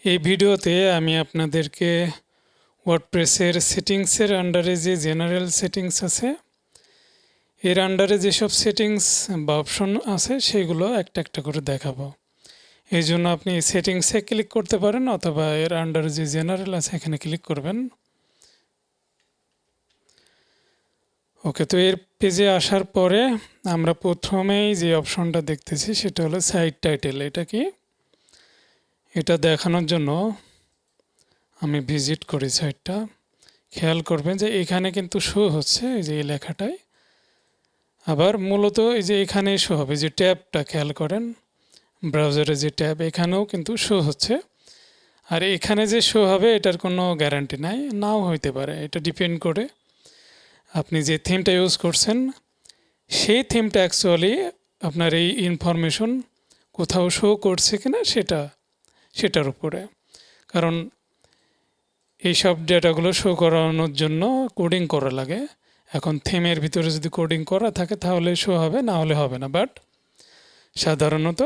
এই ভিডিওতে আমি আপনাদেরকে ওয়ার্ডপ্রেসের সেটিংসের আন্ডারে যে জেনারেল সেটিংস আছে এর আন্ডারে যেসব সেটিংস বা অপশন আছে সেগুলো একটা একটা করে দেখাবো। এই জন্য আপনি সেটিংসে ক্লিক করতে পারেন অথবা এর আন্ডারে যে জেনারেল আছে এখানে ক্লিক করবেন। ওকে, তো এর পেজে আসার পরে আমরা প্রথমেই যে অপশনটা দেখতেছি সেটা হলো সাইট টাইটেল। এটা কি? এটা দেখানোর জন্য আমি ভিজিট করি সাইটটা। খেয়াল করবেন যে এখানে কিন্তু শো হচ্ছে এই যে এই লেখাটায়, আবার মূলত এই যে এখানে শো হবে যে ট্যাবটা, খেয়াল করেন ব্রাউজারে যে ট্যাব এখানেও কিন্তু শো হচ্ছে। আর এখানে যে শো হবে এটার কোনো গ্যারান্টি নাই, নাও হইতে পারে। এটা ডিপেন্ড করে আপনি যে থিমটা ইউজ করছেন সেই থিমটা অ্যাকচুয়ালি আপনার এই ইনফরমেশন কোথাও শো করছে কিনা সেটার উপরে। কারণ এইসব ডেটাগুলো শো করানোর জন্য কোডিং করা লাগে। এখন থিমের ভিতরে যদি কোডিং করা থাকে তাহলে শো হবে, না হলে হবে না। বাট সাধারণত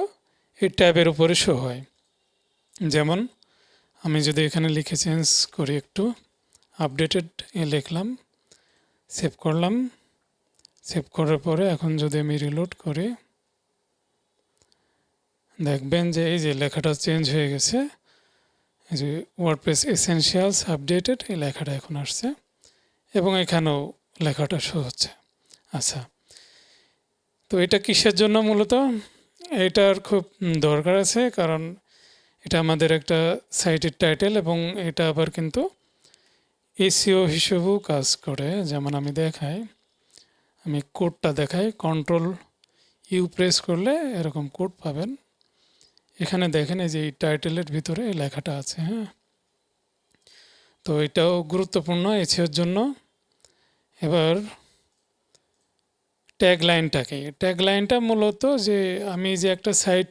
এই ট্যাবের উপরে শো হয়। যেমন আমি যদি এখানে লিখে চেঞ্জ করি, একটু আপডেটেড লিখলাম, সেভ করলাম। সেভ করার পরে এখন যদি আমি রিলোড করি দেখবেন যে এই যে লেখাটা চেঞ্জ হয়ে গেছে। এই যে ওয়ার্ডপ্রেস এসেনশিয়ালস আপডেটেড এই লেখাটা এখন আসছে এবং এখানেও লেখাটা শো হচ্ছে। আচ্ছা, তো এটা কিসের জন্য? মূলত এটার খুব দরকার আছে, কারণ এটা আমাদের একটা সাইটের টাইটেল এবং এটা আবার কিন্তু এসইও হিসেবেও কাজ করে। যেমন আমি দেখাই, আমি কোডটা দেখাই, কন্ট্রোল ইউ প্রেস করলে এরকম কোড পাবেন। এখানে দেখেন এই যে এই টাইটেলের ভিতরে এই লেখাটা আছে। হ্যাঁ, তো এটাও গুরুত্বপূর্ণ এসইওর জন্য। এবার ট্যাগ লাইনটা মূলত যে আমি যে একটা সাইট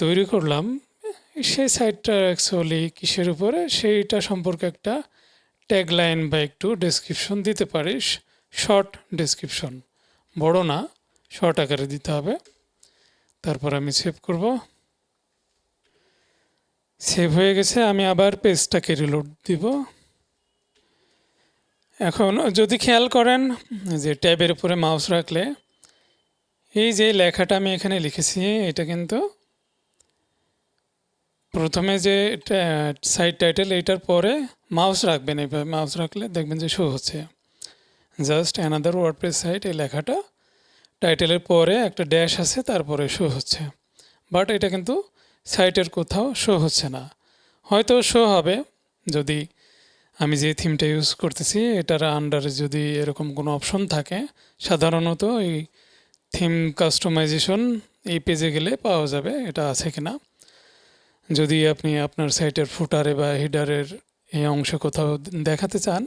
তৈরি করলাম সেই সাইটটা অ্যাকচুয়ালি কিসের উপরে সেইটা সম্পর্কে একটা ট্যাগ লাইন বা একটু ডেসক্রিপশন দিতে পারিস। শর্ট ডেসক্রিপশন, বড় না, শর্ট আকারে দিতে হবে। তারপর আমি সেভ করব। সেভ হয়ে গেছে। আমি আবার পেজটাকে রিলোড দিব। এখন যদি খেয়াল করেন যে ট্যাবের উপরে মাউস রাখলে এই যে লেখাটা আমি এখানে লিখেছি এটা কিন্তু প্রথমে যে সাইট টাইটেল এইটার পরে মাউস রাখবেন। এইভাবে মাউস রাখলে দেখবেন যে শো হচ্ছে জাস্ট অ্যানাদার ওয়ার্ডপ্রেস সাইট। এই লেখাটা টাইটেলের পরে একটা ড্যাশ আছে, তারপরে শো হচ্ছে। বাট এটা কিন্তু সাইটের কোথাও শো হচ্ছে না। হয়তো শো হবে যদি আমি যে থিমটা ইউজ করতেছি এটার আন্ডারে যদি এরকম কোনো অপশন থাকে। সাধারণত এই থিম কাস্টমাইজেশন এই পেজে গেলে পাওয়া যাবে এটা আছে কিনা। যদি আপনি আপনার সাইটের ফুটারে বা হেডারের এই অংশে কোথাও দেখাতে চান,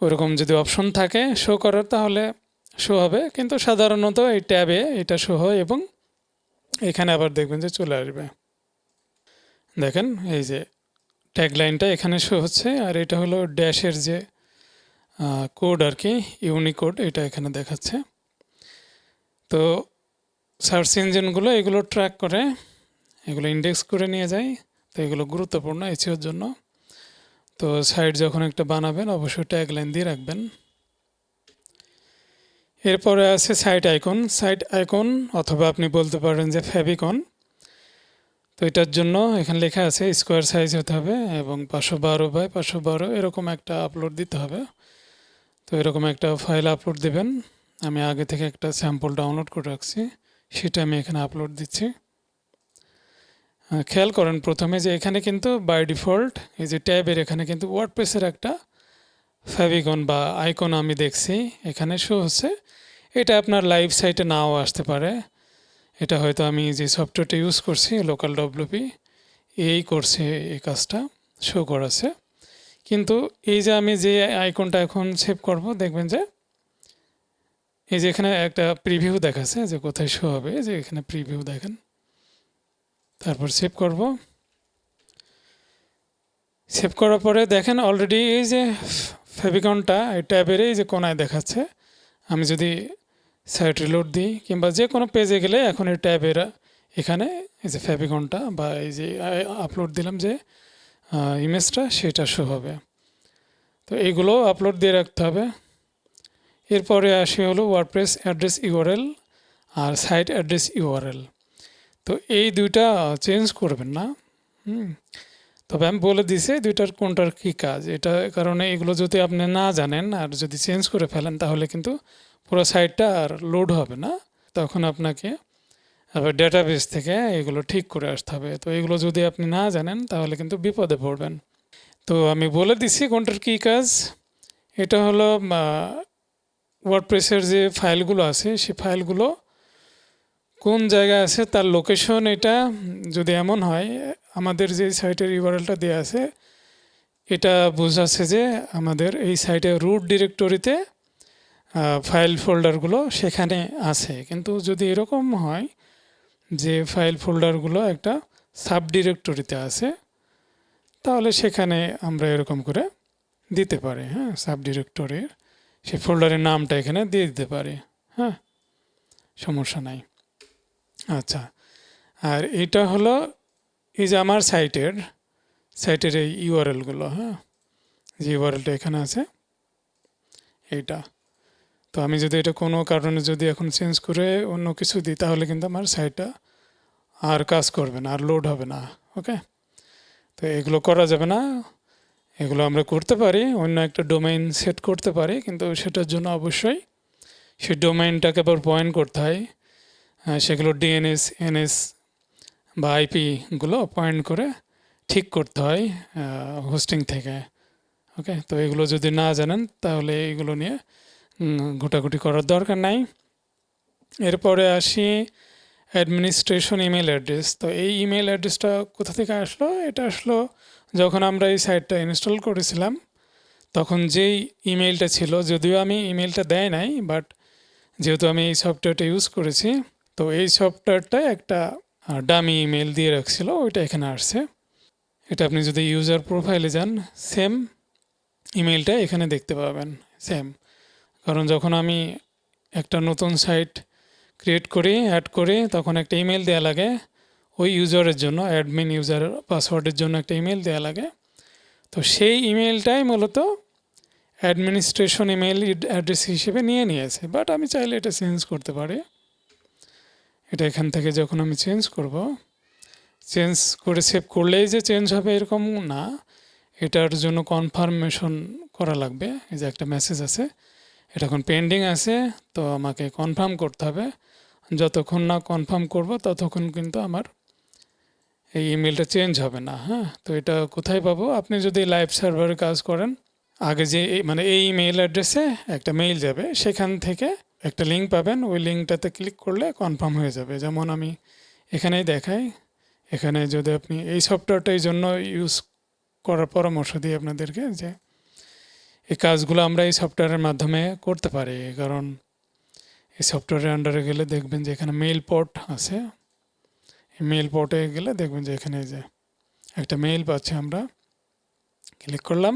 ওরকম যদি অপশন থাকে শো করার তাহলে শো হবে। কিন্তু সাধারণত এই ট্যাবে এটা শো হয় এবং এখানে আবার দেখবেন যে চলে আসবে। দেখেন এই যে ট্যাগ লাইনটা এখানে শো হচ্ছে, আর এটা হলো ড্যাশের যে কোড আর কি, ইউনিকোড, এটা এখানে দেখাচ্ছে। তো সার্চ ইঞ্জিনগুলো এগুলো ট্র্যাক করে, এগুলো ইন্ডেক্স করে নিয়ে যায়। তো এগুলো গুরুত্বপূর্ণ এসইওর জন্য। তো সাইট যখন একটা বানাবেন অবশ্যই ট্যাগ লাইন দিয়ে রাখবেন। এরপরে আছে সাইট আইকন অথবা আপনি বলতে পারেন যে ফেভিকন। তো এটার জন্য এখানে লেখা আছে স্কোয়ার সাইজ হতে হবে এবং 512 বাই 512 এরকম একটা আপলোড দিতে হবে। তো এরকম একটা ফাইল আপলোড দেবেন। আমি আগে থেকে একটা স্যাম্পল ডাউনলোড করে রাখছি, সেটা আমি এখানে আপলোড দিচ্ছি। খেয়াল করেন প্রথমে যে এখানে কিন্তু বাই ডিফল্ট এই যে ট্যাবের এখানে কিন্তু ওয়ার্ডপ্রেসের একটা ফেভিকন বা আইকন আমি দেখছি এখানে শো হচ্ছে। এটা আপনার লাইভ সাইটে নাও আসতে পারে। এটা হয়তো আমি যে সফটওয়্যারটা ইউজ করছি লোকাল ডব্লিউপি এই করছে এই কাজটা, শো করাছে। কিন্তু এই যে আমি যে আইকনটা এখন সেভ করব দেখবেন যে এই যে এখানে একটা প্রিভিউ দেখাচ্ছে যে কোথায় শো হবে, যে এখানে প্রিভিউ দেখেন। তারপর সেভ করব। সেভ করার পরে দেখেন অলরেডি এই যে ফেভিকনটা এই ট্যাবের এই যে কোনায় দেখাচ্ছে। আমি যদি সাইট রিলোড দিই কিংবা যে কোনো পেজে গেলে এখন এই ট্যাবের এখানে এই যে ফেভিকনটা বা এই যে আপলোড দিলাম যে ইমেজটা সেটা শো হবে। তো এইগুলো আপলোড দিয়ে রাখতে হবে। এরপরে আসি হলো ওয়ার্ডপ্রেস অ্যাড্রেস ইউআরএল আর সাইট অ্যাড্রেস ইউআরএল। তো এই দুইটা চেঞ্জ করবেন না। তবে আমি বলে দিছি দুইটার কোনটার কী কাজ, এটা কারণে এগুলো যদি আপনি না জানেন আর যদি চেঞ্জ করে ফেলেন তাহলে কিন্তু পুরো সাইটটা আর লোড হবে না। তখন আপনাকে আবার ডেটাবেস থেকে এগুলো ঠিক করে আসতে হবে। তো এগুলো যদি আপনি না জানেন তাহলে কিন্তু বিপদে পড়বেন। তো আমি বলে দিচ্ছি কোনটার কী কাজ। এটা হলো ওয়ার্ডপ্রেসের যে ফাইলগুলো আছে সেই ফাইলগুলো কোন জায়গায় আছে তার লোকেশন, এটা যদি এমন হয় আমাদের যে সাইটের ইউআরএলটা দেওয়া আছে এটা বোঝাচ্ছে যে আমাদের এই সাইটের রুট ডিরেক্টরিতে ফাইল ফোল্ডারগুলো সেখানে আছে। কিন্তু যদি এরকম হয় যে ফাইল ফোল্ডারগুলো একটা সাব ডিরেক্টরিতে আছে তাহলে সেখানে আমরা এরকম করে দিতে পারি। হ্যাঁ, সাব ডিরেক্টরির সেই ফোল্ডারের নামটা এখানে দিয়ে দিতে পারি। হ্যাঁ, সমস্যা নাই। আচ্ছা, আর এটা হলো এই যে আমার সাইটের এই ইউআরএলগুলো। হ্যাঁ, যে ইউআরএলটা এখানে আছে এইটা। তো আমি যদি এটা কোনো কারণে যদি এখন চেঞ্জ করে অন্য কিছু দিই তাহলে কিন্তু আমার সাইটটা আর কাজ করবে না, আর লোড হবে না। ওকে, তো এগুলো করা যাবে না। এগুলো আমরা করতে পারি, অন্য একটা ডোমেইন সেট করতে পারি, কিন্তু সেটার জন্য অবশ্যই সেই ডোমেইনটাকে আবার পয়েন্ট করতে হয়। সেগুলো ডিএনএস, এনএস বা আইপিগুলো পয়েন্ট করে ঠিক করতে হয় হোস্টিং থেকে। ওকে, তো এগুলো যদি না জানেন তাহলে এগুলো নিয়ে ঘোটাঘুটি করার দরকার নাই। এরপরে আসি অ্যাডমিনিস্ট্রেশন ইমেল অ্যাড্রেস। তো এই ইমেল অ্যাড্রেসটা কোথা থেকে আসলো? এটা আসলো যখন আমরা এই সাইটটা ইনস্টল করেছিলাম তখন যেই ইমেলটা ছিল, যদিও আমি ইমেলটা দেয় নাই, বাট যেহেতু আমি এই সফটওয়্যারটা ইউজ করেছি তো এই সফটওয়্যারটা একটা ডামি ইমেল দিয়ে রাখছিল, ওইটা এখানে আসছে। এটা আপনি যদি ইউজার প্রোফাইলে যান সেম ইমেলটা এখানে দেখতে পাবেন, সেম। কারণ যখন আমি একটা নতুন সাইট ক্রিয়েট করি, অ্যাড করি, তখন একটা ইমেল দেওয়া লাগে ওই ইউজারের জন্য, অ্যাডমিন ইউজার পাসওয়ার্ডের জন্য একটা ইমেল দেওয়া লাগে। তো সেই ইমেলটাই মূলত অ্যাডমিনিস্ট্রেশন ইমেল অ্যাড্রেস হিসেবে নিয়েছে। বাট আমি চাইলে এটা চেঞ্জ করতে পারি। এটা এখান থেকে যখন আমি চেঞ্জ করব, চেঞ্জ করে সেভ করলেই যে চেঞ্জ হবে এরকম না, এটার জন্য কনফার্মেশন করা লাগবে। এই যে একটা মেসেজ আছে, এটা এখন পেন্ডিং আছে, তো আমাকে কনফার্ম করতে হবে। যতক্ষণ না কনফার্ম করব ততক্ষণ কিন্তু আমার এই ইমেলটা চেঞ্জ হবে না। হ্যাঁ, তো এটা কোথায় পাবো? আপনি যদি লাইভ সার্ভারে কাজ করেন, আগে যে মানে এই ইমেল অ্যাড্রেসে একটা মেইল যাবে, সেখান থেকে একটা লিঙ্ক পাবেন, ওই লিঙ্কটাতে ক্লিক করলে কনফার্ম হয়ে যাবে। যেমন আমি এখানেই দেখাই, এখানে যদি আপনি এই সফটওয়্যারটা এই জন্য ইউজ করার পরামর্শ দিই আপনাদেরকে যে এই কাজগুলো আমরা এই সফটওয়্যারের মাধ্যমে করতে পারি। কারণ এই সফটওয়্যারের আন্ডারে গেলে দেখবেন যে এখানে মেইল পোর্ট আছে, এই মেইল পোর্টে গেলে দেখবেন যে এখানে যে একটা মেইল পাচ্ছি আমরা, ক্লিক করলাম,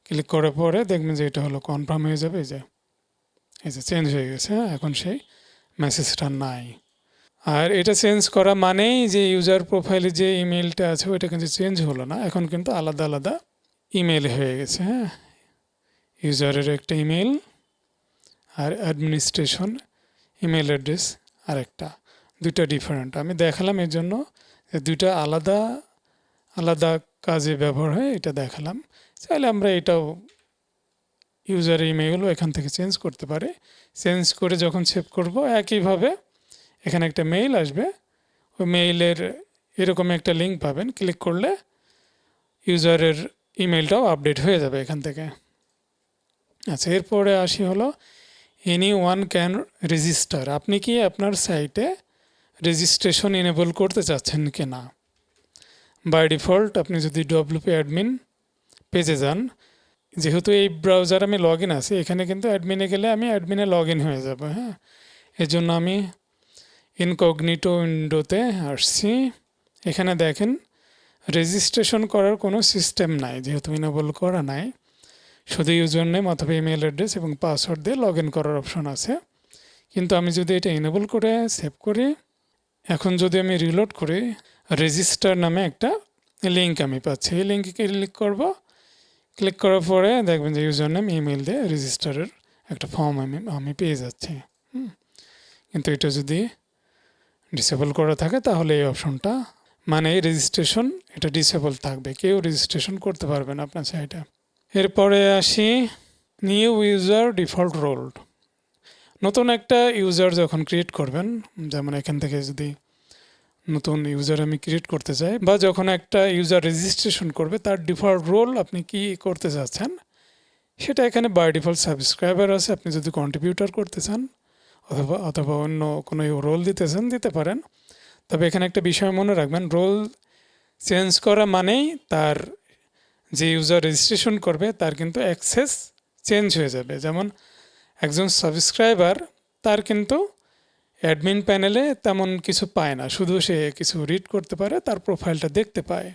ক্লিক করার পরে দেখবেন যে এটা হলো কনফার্ম হয়ে যাবে। এই যে চেঞ্জ হয়ে গেছে, এখন সেই মেসেজটা নাই। আর এটা চেঞ্জ করা মানেই যে ইউজার প্রোফাইলে যে ইমেলটা আছে ওইটা কিন্তু চেঞ্জ হলো না, এখন কিন্তু আলাদা আলাদা ইমেল হয়ে গেছে। হ্যাঁ, ইউজারের একটা ইমেল আর অ্যাডমিনিস্ট্রেশন ইমেল অ্যাড্রেস আর একটা, দুইটা ডিফারেন্ট। আমি দেখালাম এর জন্য যে দুইটা আলাদা আলাদা কাজে ব্যবহার হয়, এটা দেখালাম। চাইলে আমরা এটাও ইউজারের ইমেলও এখান থেকে চেঞ্জ করতে পারি। চেঞ্জ করে যখন সেভ করব একইভাবে এখানে একটা মেইল আসবে, ওই মেইলের এরকম একটা লিঙ্ক পাবেন, ক্লিক করলে ইউজারের ইমেলটাও আপডেট হয়ে যাবে এখান থেকে। আচ্ছা, এরপরে আসি হলো এনি ওয়ান ক্যান রেজিস্টার। আপনি কি আপনার সাইটে রেজিস্ট্রেশন এনেবল করতে চাচ্ছেন কি না? বাই ডিফল্ট আপনি যদি ডব্লিউপি অ্যাডমিন পেজে যান, যেহেতু এই ব্রাউজার আমি লগ ইন আছি, এখানে কিন্তু অ্যাডমিনে গেলে আমি অ্যাডমিনে লগ ইন হয়ে যাব। হ্যাঁ, এর জন্য আমি ইনকগনিটো উইন্ডোতে আসছি। এখানে দেখেন রেজিস্ট্রেশন করার কোনো সিস্টেম নাই, যেহেতু ইনেবল করা নাই, শুধু ইউজার নেম অথবা ইমেল অ্যাড্রেস এবং পাসওয়ার্ড দিয়ে লগ ইন করার অপশন আছে। কিন্তু আমি যদি এটা ইনেবল করে সেভ করি, এখন যদি আমি রিলোড করি, রেজিস্টার নামে একটা লিঙ্ক আমি পাচ্ছি। এই লিঙ্কে ক্লিক করব। ক্লিক করার পরে দেখবেন যে ইউজার নেম ইমেল দিয়ে রেজিস্টারের একটা ফর্ম আমি পেয়ে যাচ্ছি। কিন্তু এটা যদি ডিসেবল করা থাকে তাহলে এই অপশনটা, মানে এই রেজিস্ট্রেশন, এটা ডিসেবল থাকবে, কেউ রেজিস্ট্রেশন করতে পারবে না আপনার সাইটে। এরপরে আসি নিউ ইউজার ডিফল্ট রোল। নতুন একটা ইউজার যখন ক্রিয়েট করবেন, যেমন এখান থেকে যদি নতুন ইউজার আমি ক্রিয়েট করতে চাই, বা যখন একটা ইউজার রেজিস্ট্রেশন করবে তার ডিফল্ট রোল আপনি কি করতে চাচ্ছেন সেটা এখানে বাই ডিফল্ট সাবস্ক্রাইবার আছে। আপনি যদি কন্ট্রিবিউটর করতে চান অথবা অন্য কোনো রোল দিতে চান দিতে পারেন। তবে এখানে একটা বিষয় মনে রাখবেন, রোল চেঞ্জ করা মানেই তার যে ইউজার রেজিস্ট্রেশন করবে তার কিন্তু অ্যাক্সেস চেঞ্জ হয়ে যাবে। যেমন একজন সাবস্ক্রাইবার, তার কিন্তু অ্যাডমিন প্যানেলে তেমন কিছু পায় না, শুধু সে কিছু রিড করতে পারে, তার প্রোফাইলটা দেখতে পায়।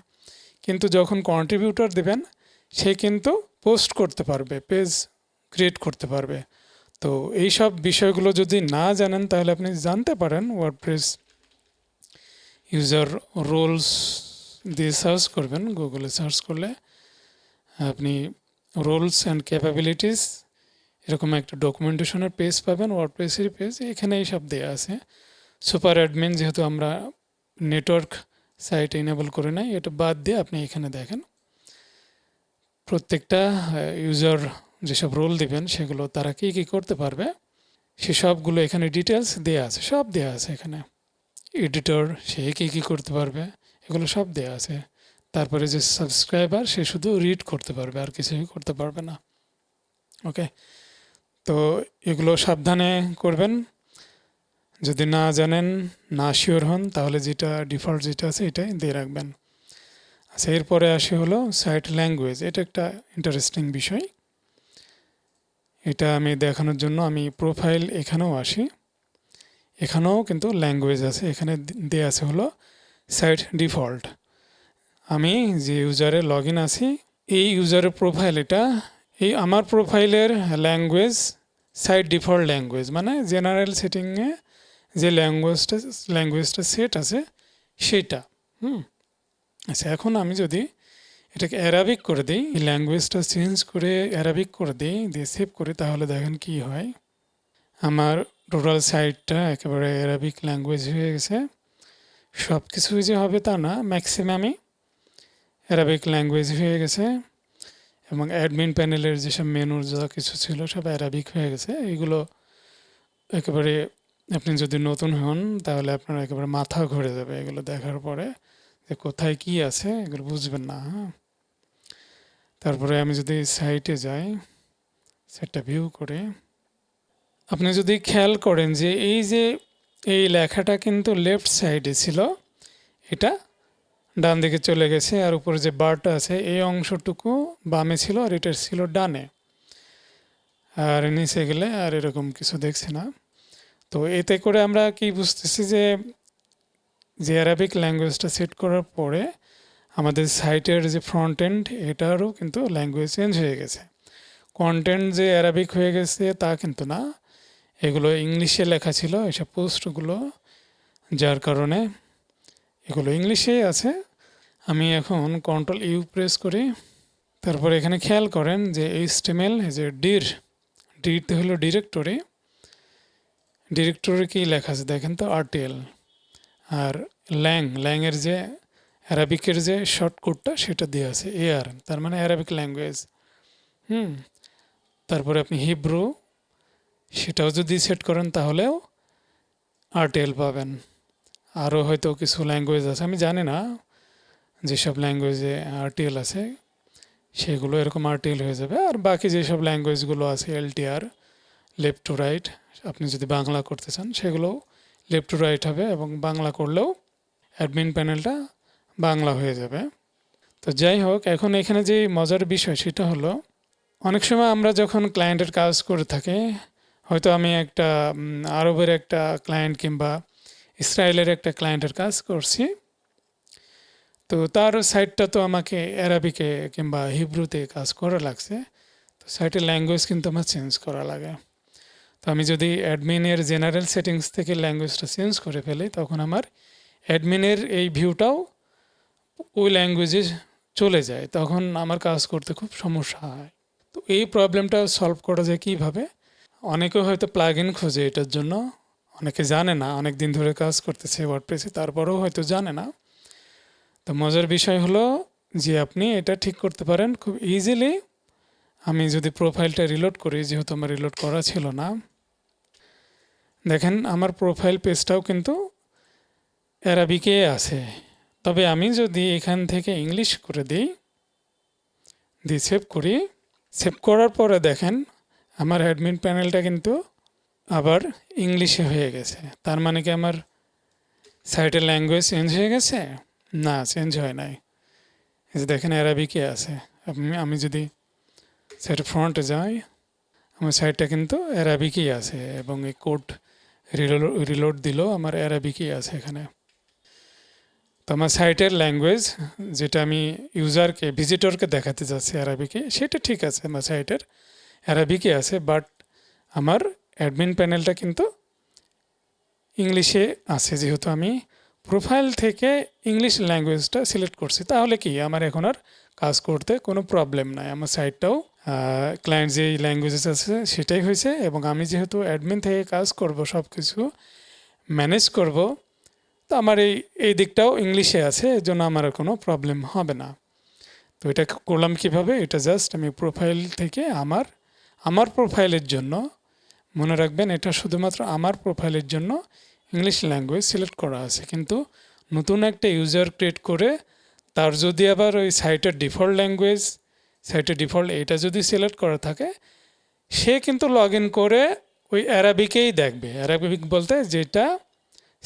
কিন্তু যখন কন্ট্রিবিউটর দেবেন সে কিন্তু পোস্ট করতে পারবে, পেজ ক্রিয়েট করতে পারবে। তো এই সব বিষয়গুলো যদি না জানেন তাহলে আপনি জানতে পারেন ওয়ার্ডপ্রেস ইউজার রোলস দিয়ে সার্চ করবেন, গুগলে সার্চ করলে আপনি রোলস অ্যান্ড ক্যাপাবিলিটিস এরকম একটা ডকুমেন্টেশনের পেজ পাবেন, ওয়ার্ডপ্রেসের পেজ। এখানে এইসব দেওয়া আছে। সুপার অ্যাডমিন যেহেতু আমরা নেটওয়ার্ক সাইট এনেবল করে নাই, এটা বাদ দিয়ে আপনি এখানে দেখেন প্রত্যেকটা ইউজার যেসব রোল দিবেন সেগুলো তারা কী কী করতে পারবে সেসবগুলো এখানে ডিটেলস দেওয়া আছে, সব দেওয়া আছে এখানে। এডিটর সে কী কী করতে পারবে এগুলো সব দেওয়া আছে। তারপরে যে সাবস্ক্রাইবার সে শুধু রিড করতে পারবে, আর কিছুই করতে পারবে না। ওকে, তো এগুলো সাবধানে করবেন। যদি না জানেন, না শিওর হন, তাহলে যেটা ডিফল্ট যেটা আছে এটাই দিয়ে রাখবেন। আচ্ছা, এরপরে আসে হলো সাইট ল্যাঙ্গুয়েজ। এটা একটা ইন্টারেস্টিং বিষয়। এটা আমি দেখানোর জন্য আমি প্রোফাইল এখানেও আসি। এখানেও কিন্তু ল্যাঙ্গুয়েজ আছে। এখানে দেওয়া আছে হলো সাইট ডিফল্ট। আমি যে ইউজারে লগ ইন আছি, এই ইউজারের প্রোফাইল, এটা এই আমার প্রোফাইলের ল্যাঙ্গুয়েজ সাইট ডিফল্ট ল্যাঙ্গুয়েজ, মানে জেনারেল সেটিংয়ে যে ল্যাঙ্গুয়েজটা সেট আছে সেটা। আচ্ছা, এখন আমি যদি এটাকে অ্যারাবিক করে দিই, এই ল্যাঙ্গুয়েজটা চেঞ্জ করে অ্যারাবিক করে দিই, দিয়ে সেভ করি, তাহলে দেখেন কি হয়। আমার টোটাল সাইটটা একেবারে অ্যারাবিক ল্যাঙ্গুয়েজ হয়ে গেছে। সব কিছুই যে হবে তা না, ম্যাক্সিমামই অ্যারাবিক ল্যাঙ্গুয়েজ হয়ে গেছে। এবং অ্যাডমিন প্যানেলের যেসব মেনুর যা কিছু ছিল সব অ্যারাবিক হয়ে গেছে। এইগুলো একেবারে আপনি যদি নতুন হন তাহলে আপনার একেবারে মাথা ঘুরে যাবে এগুলো দেখার পরে, যে কোথায় কি আছে এগুলো বুঝবেন না। তারপরে আমি যদি সাইটে যাই, সেটটা ভিউ করে, আপনি যদি খেয়াল করেন যে এই লেখাটা কিন্তু লেফট সাইডে ছিল, এটা ডান দিকে চলে গেছে। আর উপরে যে বারটা আছে এই অংশটুকু বামে ছিল আর এটা ছিল ডানে। আর নিচে গেলে আর এরকম কিছু দেখছি না। তো এতে করে আমরা কি বুঝতেছি যে অ্যারাবিক ল্যাঙ্গুয়েজটা সেট করার পরে আমাদের সাইটের যে ফ্রন্ট এন্ড এটারও কিন্তু ল্যাঙ্গুয়েজ চেঞ্জ হয়ে গেছে। কন্টেন্ট যে অ্যারাবিক হয়ে গেছে তা কিন্তু না, এগুলো ইংলিশে লেখা ছিল এসব পোস্টগুলো, যার কারণে এগুলো ইংলিশেই আছে। আমি এখন কন্ট্রোল ইউ প্রেস করি। তারপর এখানে খেয়াল করেন যে HTML যে ডিরতে হলো ডিরেক্টরি কি লেখা আছে দেখেন তো, RTL। আর ল্যাংয়ের যে অ্যারাবিকের যে শর্টকটটা সেটা দিয়ে আছে AR, তার মানে অ্যারাবিক ল্যাঙ্গুয়েজ। তারপরে আপনি হিব্রু সেটাও যদি সেট করেন তাহলেও RTL পাবেন। আরও হয়তো কিছু ল্যাঙ্গুয়েজ আছে, আমি জানি না, যেসব ল্যাঙ্গুয়েজে RTL আছে সেগুলো এরকম RTL হয়ে যাবে। আর বাকি যেসব ল্যাঙ্গুয়েজগুলো আছে LTR, লেফট টু রাইট, আপনি যদি বাংলা করতে চান সেগুলোও লেফট টু রাইট হবে, এবং বাংলা করলেও অ্যাডমিন প্যানেলটা বাংলা হয়ে যাবে। তো যাই হোক, এখন এখানে যে মজার বিষয় সেটা হলো, অনেক সময় আমরা যখন ক্লায়েন্টের কাজ করে থাকি, হয়তো আমি একটা আরবের একটা ক্লায়েন্ট কিংবা ইসরায়েলের একটা ক্লায়েন্টের কাজ করছি, তো তার সাইটটা তো আমাকে অ্যারাবিকে কিংবা হিব্রুতে কাজ করা লাগছে। তো সাইটের ল্যাঙ্গুয়েজ কিন্তু আমার চেঞ্জ করা লাগে। তো আমি যদি অ্যাডমিনের জেনারেল সেটিংস থেকে ল্যাঙ্গুয়েজটা চেঞ্জ করে ফেলি তখন আমার অ্যাডমিনের এই ভিউটাও ওই ল্যাঙ্গুয়েজে চলে যায়, তখন আমার কাজ করতে খুব সমস্যা হয়। তো এই প্রবলেমটা সলভ করা যায় কীভাবে? অনেকে হয়তো প্লাগ ইন খোঁজে এটার জন্য, অনেকে জানে না, অনেক দিন ধরে কাজ করতেছে ওয়ার্ডপ্রেসে তারপরেও হয়তো জানে না। তো মজার বিষয় হলো যে আপনি এটা ঠিক করতে পারেন খুব ইজিলি। আমি যদি প্রোফাইলটা রিলোড করি, যেহেতু আমার রিলোড করা ছিল না, দেখেন আমার প্রোফাইল পেজটাও কিন্তু অ্যারাবিকে আছে। তবে আমি যদি এখান থেকে ইংলিশ করে দিই, সেভ করি, সেভ করার পরে দেখেন আমার অ্যাডমিন প্যানেলটা কিন্তু আবার ইংলিশে হয়ে গেছে। তার মানে কি আমার সাইটের ল্যাঙ্গুয়েজ চেঞ্জ হয়ে গেছে? না, চেঞ্জ হয় নাই। এই যে দেখেন অ্যারাবিকে আছে। আমি যদি সাইটের ফ্রন্টে যাই, আমার সাইটটা কিন্তু অ্যারাবিকই আছে এবং এই কোড রিলোড দিলেও আমার অ্যারাবিকই আছে এখানে। তো আমার সাইটের ল্যাঙ্গুয়েজ যেটা আমি ইউজারকে ভিজিটরকে দেখাতে যাচ্ছি অ্যারাবিকে, সেটা ঠিক আছে, আমার সাইটের অ্যারাবিকই আছে, বাট আমার অ্যাডমিন প্যানেলটা কিন্তু ইংলিশে আছে। যেহেতু আমি প্রোফাইল থেকে ইংলিশ ল্যাঙ্গুয়েজটা সিলেক্ট করছি, তাহলে কি আমার এখন আর কাজ করতে কোনো প্রবলেম নাই। আমার সাইটটাও ক্লায়েন্ট যেই ল্যাঙ্গুয়েজেস আছে সেটাই হয়েছে, এবং আমি যেহেতু অ্যাডমিন থেকে কাজ করব, সব কিছু ম্যানেজ করব, তো আমার এই দিকটাও ইংলিশে আছে, এর জন্য আমার আর কোনো প্রবলেম হবে না। তো এটা করলাম কিভাবে? এটা জাস্ট আমি প্রোফাইল থেকে আমার প্রোফাইলের জন্য, মনে রাখবেন এটা শুধুমাত্র আমার প্রোফাইলের জন্য ইংলিশ ল্যাঙ্গুয়েজ সিলেক্ট করা আছে, কিন্তু নতুন একটা ইউজার ক্রিয়েট করে তার যদি আবার ওই সাইটের ডিফল্ট ল্যাঙ্গুয়েজ, সাইটের ডিফল্ট এটা যদি সিলেক্ট করা থাকে, সে কিন্তু লগ ইন করে ওই অ্যারাবিকেই দেখবে। অ্যারাবিক বলতে যেটা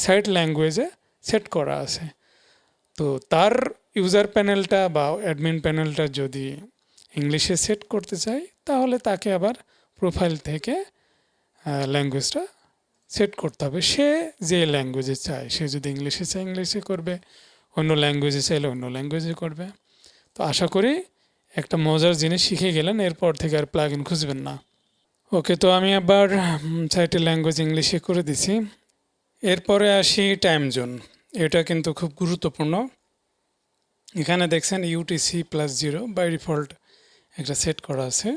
সাইট ল্যাঙ্গুয়েজে সেট করা আছে। তো তার ইউজার প্যানেলটা বা অ্যাডমিন প্যানেলটা যদি ইংলিশে সেট করতে চাই, তাহলে তাকে আবার প্রোফাইল থেকে ল্যাঙ্গুয়েজটা সেট করতে হবে। সে যে ল্যাঙ্গুয়েজে চায়, সে যদি ইংলিশে চায় ইংলিশে করবে, অন্য ল্যাঙ্গুয়েজে চাইলে অন্য ল্যাঙ্গুয়েজে করবে। তো আশা করি একটা মজার জিনিস শিখে গেলেন, এরপর থেকে আর প্লাগ ইন খুঁজবেন না। ওকে, তো আমি আবার সাইটের ল্যাঙ্গুয়েজ ইংলিশে করে দিছি। এরপরে আসি টাইম জোন। এটা কিন্তু খুব গুরুত্বপূর্ণ। এখানে দেখছেন UTC+0 বাই ডিফল্ট একটা সেট করা আছে।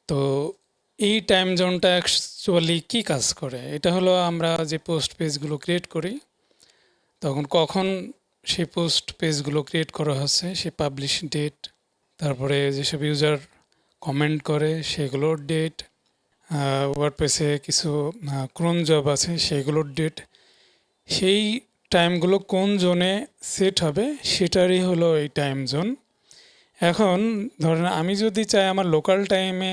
তো এই টাইম জোনটা অ্যাকচুয়ালি কী কাজ করে? এটা হলো আমরা যে পোস্ট পেজগুলো ক্রিয়েট করি, তখন কখন সেই পোস্ট পেজগুলো ক্রিয়েট করা হচ্ছে, সে পাবলিশ ডেট, তারপরে যেসব ইউজার কমেন্ট করে সেগুলোর ডেট, ওয়ার্ডপ্রেসে কিছু ক্রোন জব আছে সেগুলোর ডেট, সেই টাইমগুলো কোন জোনে সেট হবে সেটারই হলো এই টাইম জোন। এখন ধরেন আমি যদি চাই আমার লোকাল টাইমে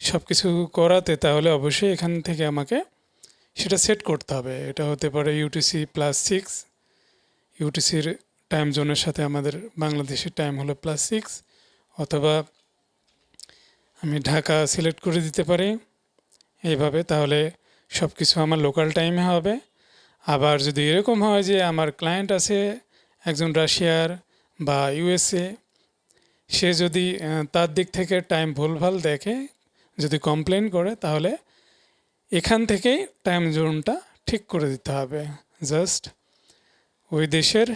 সব কিছু করাতে, তাহলে অবশ্যই এখান থেকে আমাকে সেটা সেট করতে হবে। এটা হতে পারে UTC+6, ইউটিসির টাইম জোনের সাথে আমাদের বাংলাদেশের টাইম হলো +6, অথবা আমি ঢাকা সিলেক্ট করে দিতে পারি এইভাবে, তাহলে সব কিছু আমার লোকাল টাইমে হবে। আবার যদি এরকম হয় যে আমার ক্লায়েন্ট আছে একজন রাশিয়ার বা USA, সে যদি তার দিক থেকে টাইম ভুলভাল দেখে, যদি কমপ্লেন করে, তাহলে এখান থেকেই টাইম জোনটা ঠিক করে দিতে হবে। জাস্ট ওই দেশের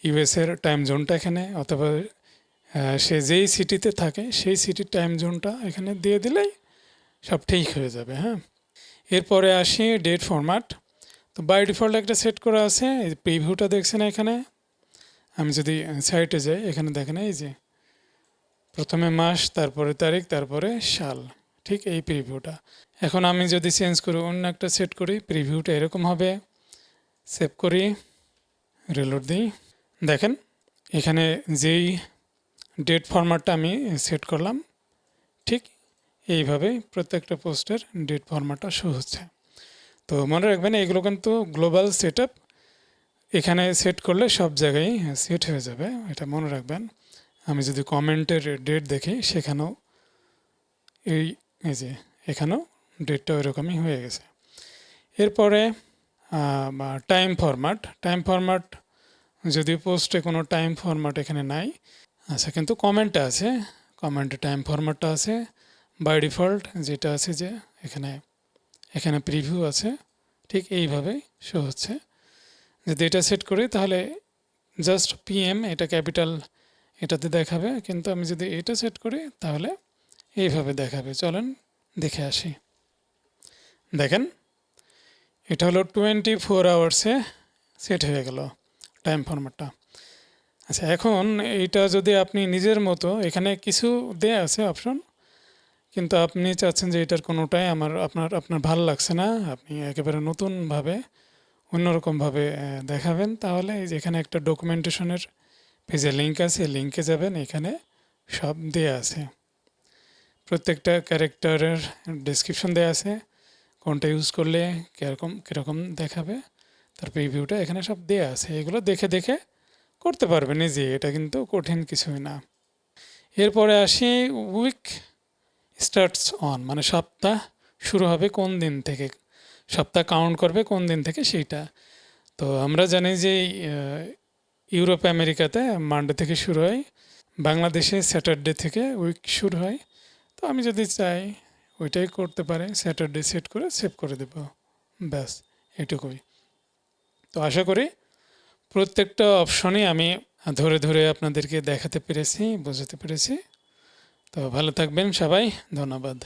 US-এর টাইম জোনটা এখানে, অথবা সে যেই সিটিতে থাকে সেই সিটির টাইম জোনটা এখানে দিয়ে দিলেই সব ঠিক হয়ে যাবে। হ্যাঁ, এরপরে আসি ডেট ফরম্যাট। তো বাই ডিফল্ট একটা সেট করা আছে, এই প্রিভিউটা দেখছেন এখানে। আমি যদি সাইটে যাই, এখানে দেখেন এই যে প্রথমে মাস, তারপরে তারিখ, তারপরে সাল, ঠিক এই প্রিভিউটা। এখন আমি যদি চেঞ্জ করি, অন্য একটা সেট করি, প্রিভিউটা এরকম হবে। সেভ করি, রিলোড দিই, দেখেন এখানে যেই ডেট ফরম্যাটটা আমি সেট করলাম, ঠিক এইভাবে প্রত্যেকটা পোস্টের ডেট ফরম্যাটটা শো হচ্ছে। তো মনে রাখবেন এগুলো কিন্তু গ্লোবাল সেট আপ, এখানে সেট করলে সব জায়গায় সেট হয়ে যাবে, এটা মনে রাখবেন। আমি যদি কমেন্টের ডেট দেখি, সেখানেও এই যে এখানেও ডেটটা ওইরকমই হয়ে গেছে। এরপরে টাইম ফরম্যাট, যদি পোস্টে কোনো টাইম ফরম্যাট এখানে নাই, আচ্ছা, কিন্তু কমেন্টে আছে, কমেন্টে টাইম ফরম্যাটটা আছে। বাই ডিফল্ট যেটা আছে যে এখানে এখানে প্রিভিউ আছে, ঠিক এইভাবেই শো হচ্ছে। যদি এটা সেট করি তাহলে জাস্ট পিএম এটা ক্যাপিটাল এটাতে দেখাবে, কিন্তু আমি যদি এটা সেট করি তাহলে এইভাবে দেখাবে। চলেন দেখে আসি। দেখেন এটা হলো 24 আওয়ার্সে সেট হয়ে গেল টাইম ফরম্যাটটা। আচ্ছা, এখন এইটা যদি আপনি নিজের মতো, এখানে কিছু দেয়া আছে অপশন, কিন্তু আপনি চাচ্ছেন যে এটার কোনোটাই আপনার ভালো লাগছে না, আপনি একেবারে নতুনভাবে অন্যরকমভাবে দেখাবেন, তাহলে এই যে এখানে একটা ডকুমেন্টেশনের পেজে লিঙ্ক আছে, লিঙ্কে যাবেন, এখানে সব দেয়া আছে, প্রত্যেকটা ক্যারেক্টারের ডেসক্রিপশন দেয়া আছে, কোনটা ইউজ করলে কীরকম দেখাবে, তার প্রিভিউটা এখানে সব দেয়া আছে। এগুলো দেখে দেখে করতে পারবেন নিজে, এটা কিন্তু কঠিন কিছুই না। এরপরে আসি উইক স্টার্টস অন, মানে সপ্তাহ শুরু হবে কোন দিন থেকে, সপ্তাহ কাউন্ট করবে কোন দিন থেকে সেইটা। তো আমরা জানি যে ইউরোপ আমেরিকাতে মানডে থেকে শুরু হয়, বাংলাদেশে স্যাটারডে থেকে উইক শুরু হয়। তো আমি যদি চাই ওইটাই করতে পারে, স্যাটারডে সেট করে সেভ করে দেব, ব্যাস এটুকুই। তো আশা করি প্রত্যেকটা অপশনই আমি ধরে ধরে আপনাদেরকে দেখাতে পেরেছি, বোঝাতে পেরেছি। তো ভালো থাকবেন সবাই, ধন্যবাদ।